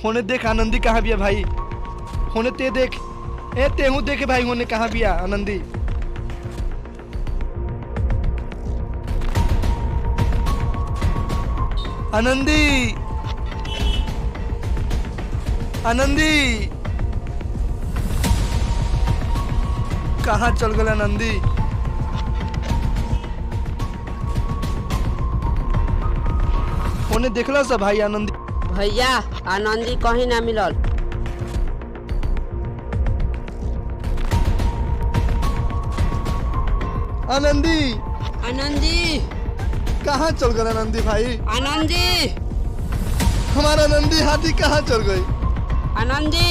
होने देख आनंदी कहाँ बिया भाई, होने ते देख, ए तेहू देखे भाई होने कहाँ बिया आनंदी। आनंदी आनंदी कहाँ चल गए आनंदी। होने देखला सब भाई आनंदी। भैया आनंदी कहीं ना मिलल। आनंदी आनंदी कहाँ चल गए आनंदी भाई। आनंदी हमारा आनंदी हाथी कहाँ चल गई। आनंदी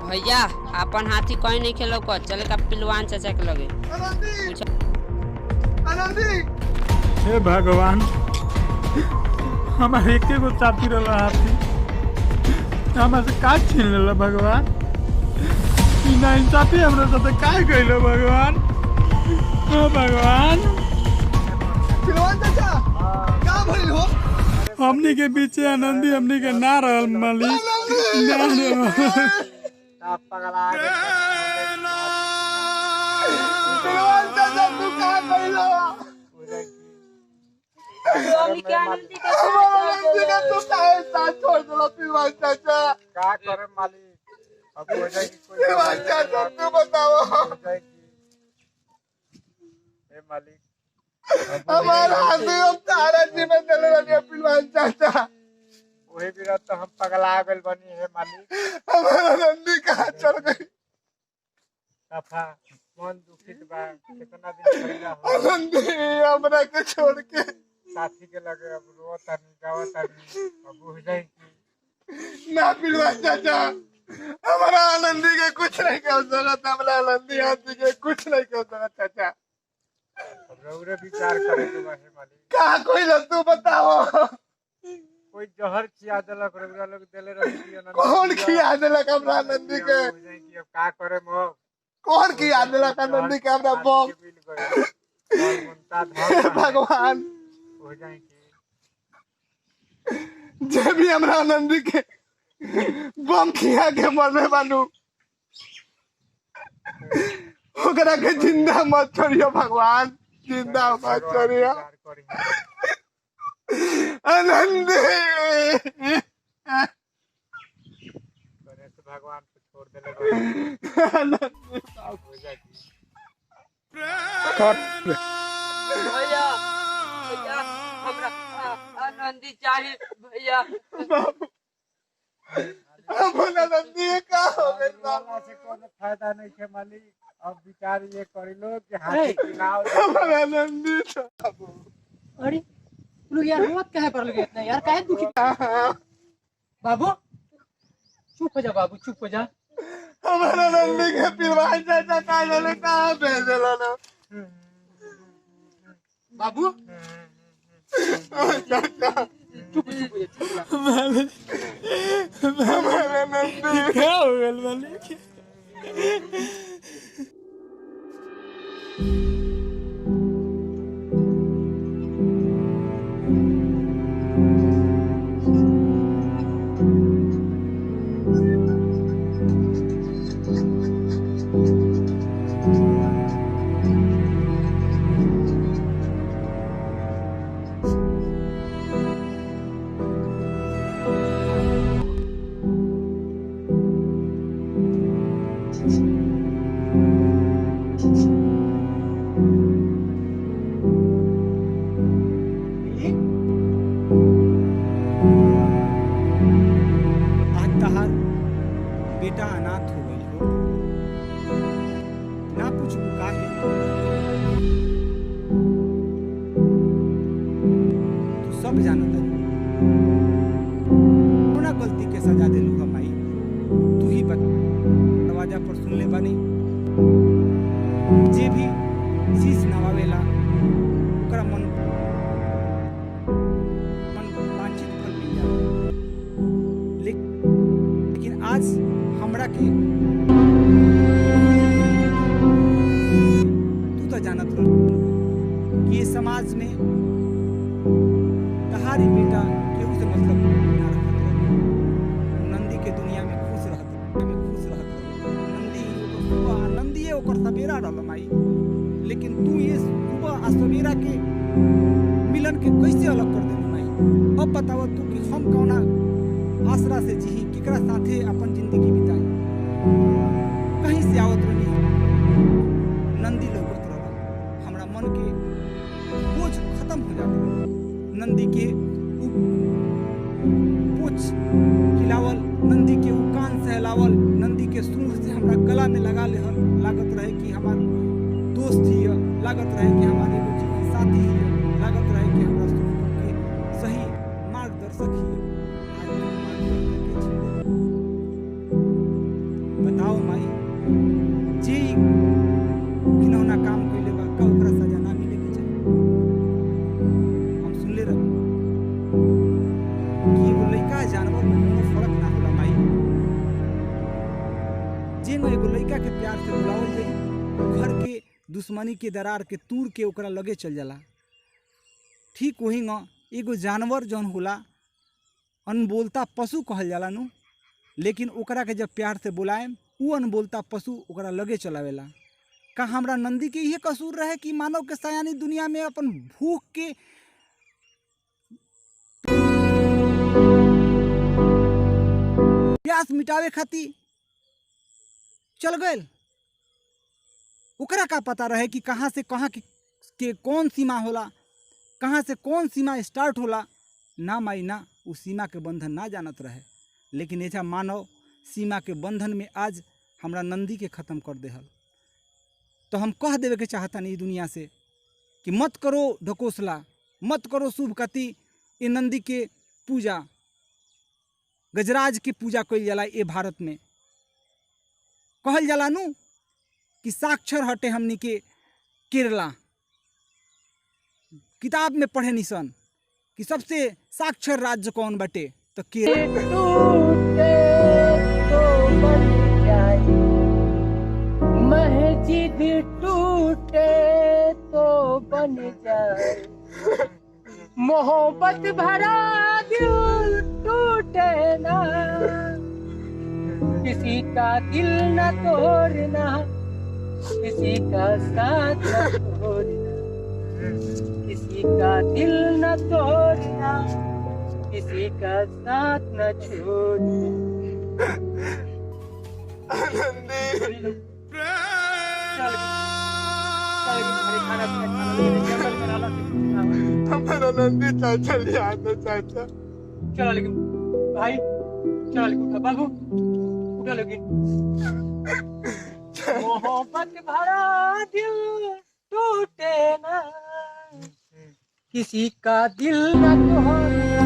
भैया अपन हाथी कहीं नहीं खेलो को चले का पिलवान चाचा के लगे। आनंदी हे भगवान हमारे एक गो चापी रहा हाथी हमारे से का छीन लेला भगवान। ना इंसाफी हमरा साथे का कइलो भगवान। ओ भगवान पिलवान चाचा का भइल हो। हमनी के बीचे आनंदी हमनी के ना रहल मालिक ना रहल। पिलवान चाचा तू का कइलो। हमनी के आनंदी के तू काहे साथ छोड़ देला पिलवान चाचा। क्या करे मालिक अब हो जाएगी कोई पिलवान चाचा तू बताओ। हो जाएगी हे मालिक हमारा हाथी अब तारा जी में चले रहे पिलवान चाचा। वही भी तो हम पगला गए बनी है मालिक। हमारा नंदी कहाँ चल गई। सफा मन दुखित बा कितना दिन पहला हो नंदी हमरा के छोड़ के साथी के लगे अब रोता नहीं गावता नहीं अब हो जाएगी। ना पिलवान चाचा हमारा आनंदी के कुछ नहीं कर सकता। हमारा आनंदी हाथी के कुछ नहीं कर सकता चाचा। अब रौरे विचार करे के बा हे मालिक। कहाँ कोई ना तू बताओ। कोई जहर खिया देलक रौरा लोग देले रही कौन खिया देलक हमरा आनंदी के। हो जाएगी अब का करे मो कौन खिया देलक आनंदी के हमरा बम। भगवान हो जाएगी जब भी हमरा आनंदी के बम खिया के मरने बानू ओकरा के जिंदा मत छोड़ियो भगवान, जिंदा मत छोड़ियो आनंदी। भगवान को छोड़ देले हो जाएगी। भैया भैया हमरा आनंदी चाहिए भैया। हमारा आनंदी का हो गइल बा। से कोनो फायदा नहीं है मालिक। अब विचार ये कर लो कि हाथी चुनाव हमारा आनंदी अरे लोग यार मत कहे पर लगे इतना यार काहे दुखी। बाबू चुप हो जा बाबू चुप हो जा। हमारा आनंदी के पिलवान चाचा का जाने कहाँ भेज देला ना। बाबू चाचा चुप चुप हो जा। हमारा आनंदी क्या हो गइल मालिक। बेटा अनाथ हो गई हो ना पूछ काहे। तू सब जानत कोना गलती के सजा देलू हम माई। तू ही बता दरवाजा पर सुन ले बानी जे भी शीश नवावेला ओकरा मन वांछित फल मिल जाला। लेकिन आज हमरा के तू तो जानत रह कि ये समाज में कैसे अलग कर देलू माई। अब बताओ तू कि हम कौना आसरा से जी केकरा साथे अपन जिंदगी बिताई। कहीं से आवत रही नंदी लौकत रहा, हमरा मन के बोझ खत्म हो जात रहा। नंदी के पूछ हिलावल, नंदी के कान से हिलावल, नंदी के सूंड से हमरा गला में लगा ले लागत रहे कि हमार दोस्त ही है, लागत रहे कि हमारे एगो जीवन साथी ही है, लागत रहे कि हमरा सुख दुख के सही मार्गदर्शक ही है। बताओ माई, जे किनौना काम कइले बा का ओकरा सजा ना मिले के चाही। हम सुनले रही कि एगो लइका जानवर में कोनो फर्क ना होला माई। जे में एगो लइका के प्यार से बुलावल जाई, घर के दुश्मनी के दरार के तूर के ओकरा लगे चल जाला। ठीक वही न एगो जानवर जौन होला अनबोलता पशु कहल जाला नु, लेकिन ओकरा के जब प्यार से बुलाएम उ अनबोलता पशु ओकरा लगे चलावेला। का हमरा नंदी के यह कसूर रहे कि मानव के सयानी दुनिया में अपन भूख के प्यास मिटावे खातिर चल गए। ओकरा का पता रहे कि कहाँ से कहाँ के कौन सीमा होला, कहाँ से कौन सीमा स्टार्ट होला। ना माई ना, उस सीमा के बंधन ना जानत रहे। लेकिन ऐसा मानव सीमा के बंधन में आज हमरा नंदी के ख़त्म कर देहल। तो हम कह देवे के चाहता नहीं दुनिया से कि मत करो ढकोसला, मत करो शुभ कति। ये नंदी के पूजा, गजराज के पूजा कइल जाला ये भारत में। कहल जाला नु कि साक्षर हटे हमनी के केरला। किताब में पढ़े निसन कि सबसे साक्षर राज्य कौन बटे, तो केरला। टूटे तो बन जाए मस्जिद, टूटे तो बन जाए मोहब्बत भरा दिल टूटे ना, किसी का दिल न तोड़ना, किसी का साथ न तोड़ना, किसी का दिल न तोड़ना, किसी का साथ न छोड़ना। आनंदी हमारा नंदी चाचा ले आता चाचा। चलो लेकिन भाई, चलो लेकिन उठा बाबू, उठा लेकिन। मोहब्बत भरा दिल टूटे ना, किसी का दिल न तोड़ना,